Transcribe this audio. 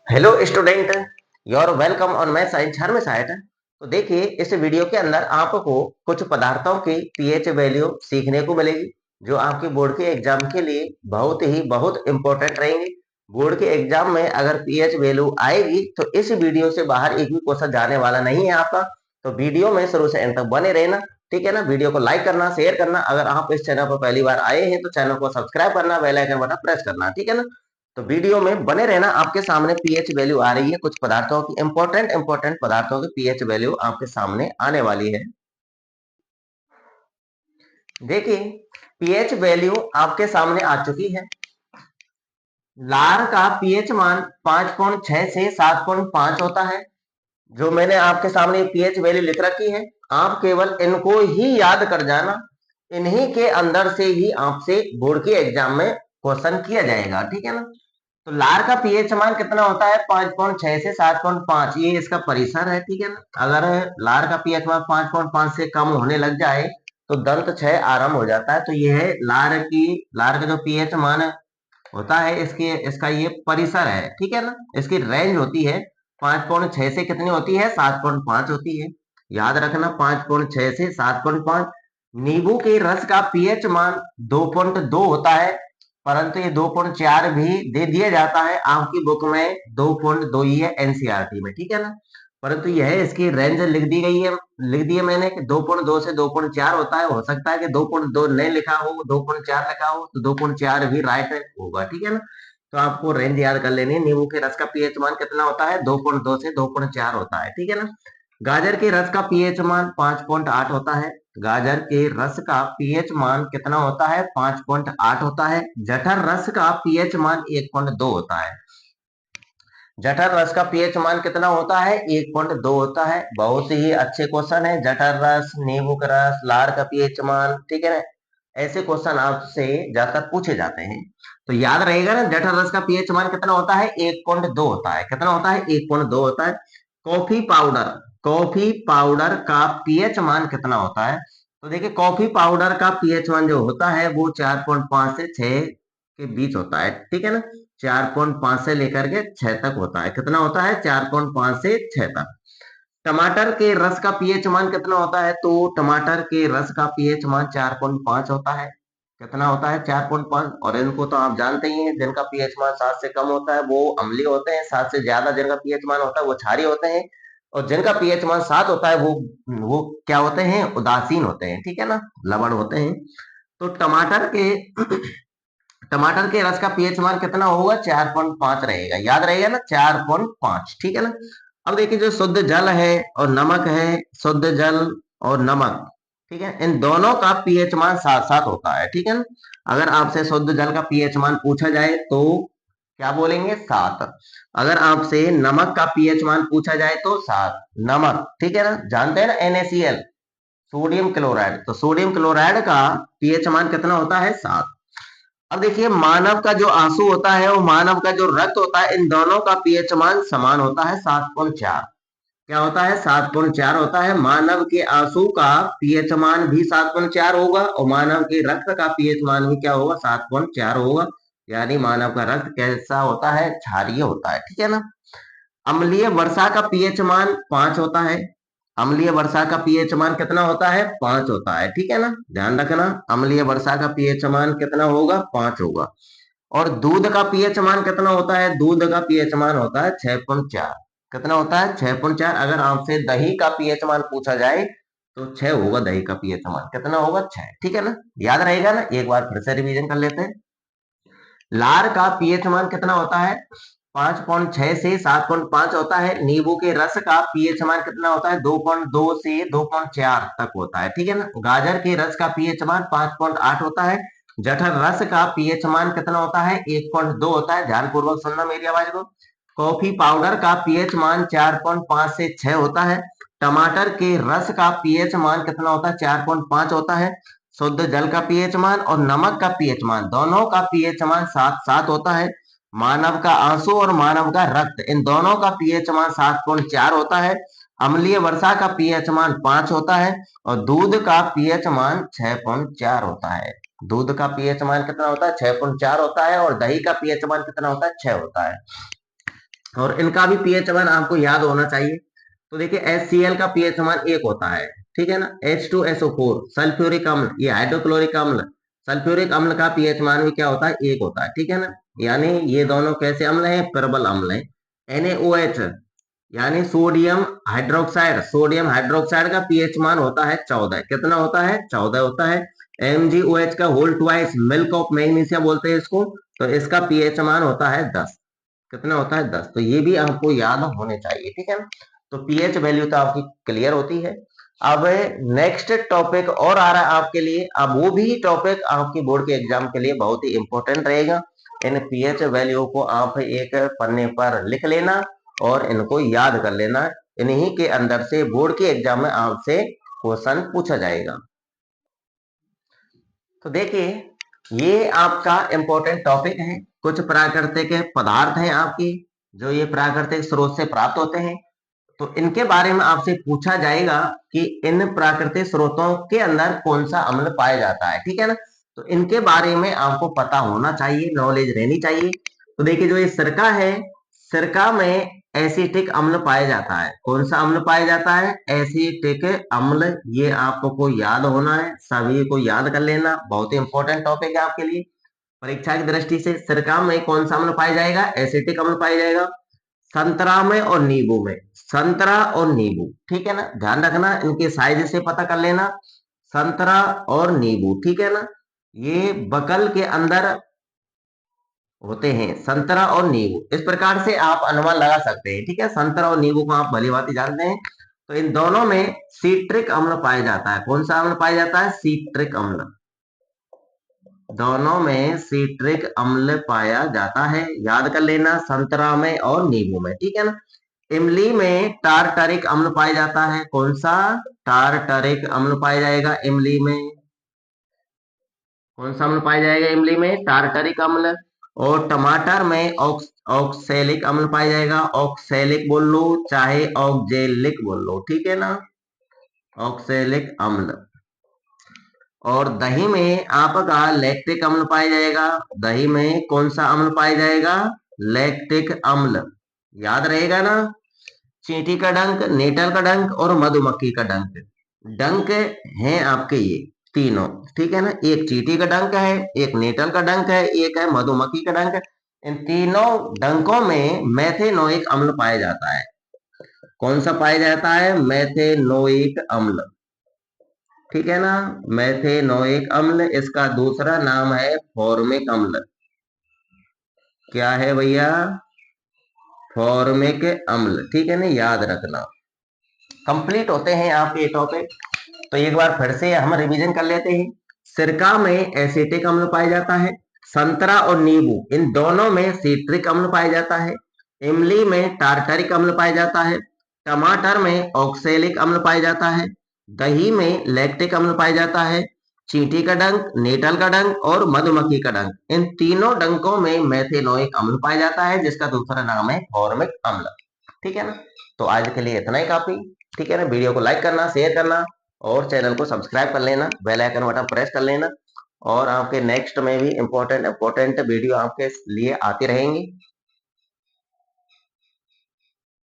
Hello student, your welcome on my science हर में site. तो देखिए, इस वीडियो के अंदर आपको कुछ पदार्थों की पीएच वैल्यू सीखने को मिलेगी, जो आपके बोर्ड के एग्जाम के लिए बहुत इंपॉर्टेंट रहेंगे। बोर्ड के एग्जाम में अगर पीएच वैल्यू आएगी तो इस वीडियो से बाहर एक भी क्वेश्चन जाने वाला नहीं है आपका। तो वीडियो में शुरू से एंड तक बने रहना, ठीक है ना। वीडियो को लाइक करना, शेयर करना। अगर आप इस चैनल पर पहली बार आए हैं तो चैनल को सब्सक्राइब करना, बेल आइकन बटन प्रेस करना, ठीक है ना। तो वीडियो में बने रहना। आपके सामने पीएच वैल्यू आ रही है, कुछ पदार्थों की इंपॉर्टेंट पदार्थों की पीएच वैल्यू आपके सामने आने वाली है। देखिए, पीएच वैल्यू आपके सामने आ चुकी है। लार का पीएच मान 5.6 से 7.5 होता है। जो मैंने आपके सामने पीएच वैल्यू लिख रखी है, आप केवल इनको ही याद कर जाना। इन्हीं के अंदर से ही आपसे बोर्ड के एग्जाम में क्वेश्चन किया जाएगा, ठीक है ना। तो लार का पीएच मान कितना होता है? 5.6 से 7.5, ये इसका परिसर है, ठीक है ना। अगर लार का पीएच मान 5.5 से कम होने लग जाए तो दंत क्षय आरंभ हो जाता है। तो ये है लार का जो पीएच मान होता है, इसका ये परिसर है, ठीक है ना। इसकी रेंज होती है 5.6 से कितनी होती है? 7.5 होती है। याद रखना, 5.6 से 7.5। नींबू के रस का पीएच मान 2.2 होता है, परंतु ये 2.4 भी दे दिया जाता है आपकी बुक में। 2.2 ही है एनसीईआरटी में, ठीक है ना। परंतु यह इसकी रेंज लिख दी है मैंने कि 2.2 से 2.4 होता है। हो सकता है कि 2.2 नहीं लिखा हो, 2.4 लिखा हो, तो 2.4 भी राइट होगा, ठीक है ना। तो आपको रेंज याद कर लेनी है। नींबू के रस का पीएच मान कितना होता है? 2.2 से 2.4 होता है, ठीक है ना। गाजर के रस का पीएच मान 5.8 होता है। गाजर के रस का पीएच मान कितना होता है? 5.8 होता है। जठर रस का पीएच मान 1.2 होता है। जठर रस का पीएच मान कितना होता है? 1.2 होता है। बहुत ही अच्छे क्वेश्चन है। जठर रस, नींबू का रस, लार का पीएच मान, ठीक है ना। ऐसे क्वेश्चन आपसे ज्यादातर पूछे जाते हैं, तो याद रहेगा ना। जठर रस का पीएच मान कितना होता है? 1.2 होता है। कितना होता है? 1.2 होता है। कॉफी पाउडर कॉफी पाउडर का पीएच मान कितना होता है? तो देखिए, कॉफी पाउडर का पीएच मान जो होता है वो 4.5 से 6 के बीच होता है, ठीक है ना। 4.5 से लेकर के 6 तक होता है। कितना होता है? 4.5 से 6 तक। टमाटर के रस का पीएच मान कितना होता है? तो टमाटर के रस का पीएच मान 4.5 होता है। कितना होता है? 4.5। और इनको तो आप जानते ही हैं, जिनका पीएच मान 7 से कम होता है वो अम्लीय होते हैं। 7 से ज्यादा जिनका पीएच मान होता है वो क्षारीय होते हैं। और जिनका पीएच मान 7 होता है वो क्या होते हैं? उदासीन होते हैं, ठीक है ना, लवण होते हैं। तो टमाटर के रस का पीएच मान कितना होगा? 4.5 रहेगा। याद रहेगा ना, 4.5, ठीक है ना। अब देखिए, जो शुद्ध जल है और नमक है, शुद्ध जल और नमक, ठीक है, इन दोनों का पीएच मान साथ साथ होता है, ठीक है ना। अगर आपसे शुद्ध जल का पीएच मान पूछा जाए तो क्या बोलेंगे? 7। अगर आपसे नमक का पीएच मान पूछा जाए तो 7। नमक, ठीक है ना, जानते हैं ना, NaCl, सोडियम क्लोराइड। तो सोडियम क्लोराइड का पीएच मान कितना होता है? 7। अब देखिए, मानव का जो आंसू होता है और मानव का जो रक्त होता है, इन दोनों का पीएच मान समान होता है, 7.4। क्या होता है? 7.4 होता है। मानव के आंसू का पीएच मान भी 7.4 होगा और मानव के रक्त का पीएच मान भी क्या होगा? 7.4 होगा। यानी मानव का रक्त कैसा होता है? क्षारीय होता है, ठीक है ना। अम्लीय वर्षा का पीएच मान 5 होता है। अम्लीय वर्षा का पीएच मान कितना होता है? 5 होता है, ठीक है ना। ध्यान रखना, अम्लीय वर्षा का पीएच मान कितना होगा? 5 होगा। और दूध का पीएच मान कितना होता है? दूध का पीएच मान होता है 6.4। कितना होता है? 6.4। अगर आपसे दही का पीएच मान पूछा जाए तो 6 होगा। दही का पीएच मान कितना होगा? 6, ठीक है ना। याद रहेगा ना। एक बार फिर से रिवीजन कर लेते हैं। लार का पीएच मान कितना होता है? 5.6 से 7.5 होता है। नींबू के रस का पीएच मान कितना होता है? 2.2 से 2.4 तक होता है, ठीक है ना। गाजर के रस का पीएच मान 5.8 होता है। जठर रस का पीएच मान कितना होता है? 1.2 होता है। ध्यानपूर्वक सुनना मेरी आवाज को। कॉफी पाउडर का पीएच मान 4.5 से 6 होता है। टमाटर के रस का पीएच मान कितना होता है? 4.5 होता है। शुद्ध जल का पीएच मान और नमक का पीएच मान, दोनों का पीएच मान 7.7 होता है। मानव का आंसू और मानव का रक्त, इन दोनों का पीएच मान 7.4 होता है। अम्लीय वर्षा का पीएच मान 5 होता है और दूध का पीएच मान 6.4 होता है। दूध का पीएच मान कितना होता है? 6.4 होता है। और दही का पीएच मान कितना होता है? 6 होता है। और इनका भी पीएच मान आपको याद होना चाहिए। तो देखिए HCl का पीएच मान 1 होता है, ठीक है ना। H2SO4 सल्फ्यूरिक अम्ल, ये हाइड्रोक्लोरिक अम्ल, सल्फ्यूरिक अम्ल का पीएच मान भी क्या होता है? 1 होता है, ठीक है ना। यानी ये दोनों कैसे अम्ल हैं? प्रबल अम्ल हैं। NaOH यानी सोडियम हाइड्रोक्साइड का पीएच मान होता है 14। कितना होता है? 14 होता है। MgOH का whole twice milk of magnesia बोलते हैं इसको, तो इसका पीएच मान होता है 10। कितना होता है? 10। तो ये भी आपको याद होने चाहिए, ठीक है ना। तो पीएच वैल्यू तो आपकी क्लियर होती है। अब नेक्स्ट टॉपिक और आ रहा है आपके लिए। अब वो भी टॉपिक आपकी बोर्ड के एग्जाम के लिए बहुत ही इंपॉर्टेंट रहेगा। इन पीएच वैल्यू को आप एक पन्ने पर लिख लेना और इनको याद कर लेना। इन्हीं के अंदर से बोर्ड के एग्जाम में आपसे क्वेश्चन पूछा जाएगा। तो देखिए ये आपका इंपॉर्टेंट टॉपिक है। कुछ प्राकृतिक पदार्थ हैं आपकी, जो ये प्राकृतिक स्रोत से प्राप्त होते हैं। तो इनके बारे में आपसे पूछा जाएगा कि इन प्राकृतिक स्रोतों के अंदर कौन सा अम्ल पाया जाता है, ठीक है ना। तो इनके बारे में आपको पता होना चाहिए, नॉलेज रहनी चाहिए। तो देखिए जो ये सिरका है, सिरका में एसिटिक अम्ल पाया जाता है। कौन सा अम्ल पाया जाता है? एसिटिक अम्ल। ये आपको याद होना है, सभी को याद कर लेना, बहुत ही इंपॉर्टेंट टॉपिक है आपके लिए परीक्षा की दृष्टि से। सिरका में कौन सा अम्ल पाया जाएगा? एसिटिक अम्ल पाया जाएगा। संतरा में और नींबू में, संतरा और नींबू, ठीक है ना। ध्यान रखना, इनके साइज से पता कर लेना। संतरा और नींबू, ठीक है ना, ये बकल के अंदर होते हैं, संतरा और नींबू। इस प्रकार से आप अनुमान लगा सकते हैं, ठीक है। संतरा और नींबू को आप भली भांति जानते हैं। तो इन दोनों में सीट्रिक अम्ल पाया जाता है। कौन सा अम्ल पाया जाता है? सीट्रिक अम्ल। दोनों में सीट्रिक अम्ल पाया जाता है, याद कर लेना, संतरा में और नींबू में, ठीक है ना। इमली में टारटरिक अम्ल पाया जाता है। कौन सा? टारटरिक अम्ल पाया जाएगा इमली में। कौन सा अम्ल पाया जाएगा इमली में? टारटरिक अम्ल। और टमाटर में ऑक्सैलिक अम्ल पाया जाएगा। ऑक्सैलिक बोल लो चाहे ऑक्जेलिक बोल लो, ठीक है ना, ऑक्सैलिक अम्ल। और दही में आपका लैक्टिक अम्ल पाया जाएगा। दही में कौन सा अम्ल पाया जाएगा? लैक्टिक अम्ल। याद रहेगा ना। चींटी का डंक, नेटल का डंक और मधुमक्खी का डंक, डंक हैं आपके ये तीनों, ठीक है ना। एक चींटी का डंक है, एक नेटल का डंक है, एक है मधुमक्खी का डंक। इन तीनों डंकों में मेथेनोइक अम्ल पाया जाता है। कौन सा पाया जाता है? मेथेनोइक अम्ल, ठीक है ना। मेथेनोइक अम्ल, इसका दूसरा नाम है फॉर्मिक अम्ल। क्या है भैया? फॉर्मिक अम्ल, ठीक है ना, याद रखना। कंप्लीट होते हैं आपके ये टॉपिक। तो एक बार फिर से हम रिवीजन कर लेते हैं। सिरका में एसिटिक अम्ल पाया जाता है। संतरा और नींबू इन दोनों में सिट्रिक अम्ल पाया जाता है। इमली में टार्टरिक अम्ल पाया जाता है। टमाटर में ऑक्सैलिक अम्ल पाया जाता है। दही में लैक्टिक अम्ल पाया जाता है। चींटी का डंक, नेटल का डंक और मधुमक्खी का डंक, इन तीनों डंकों में मेथेनोइक अम्ल पाया जाता है, जिसका दूसरा नाम है फॉर्मिक अम्ल, ठीक है ना। तो आज के लिए इतना ही काफी, ठीक है ना। वीडियो को लाइक करना, शेयर करना और चैनल को सब्सक्राइब कर लेना, बेल आइकन बटन प्रेस कर लेना। और आपके नेक्स्ट में भी इंपॉर्टेंट वीडियो आपके लिए आती रहेंगी।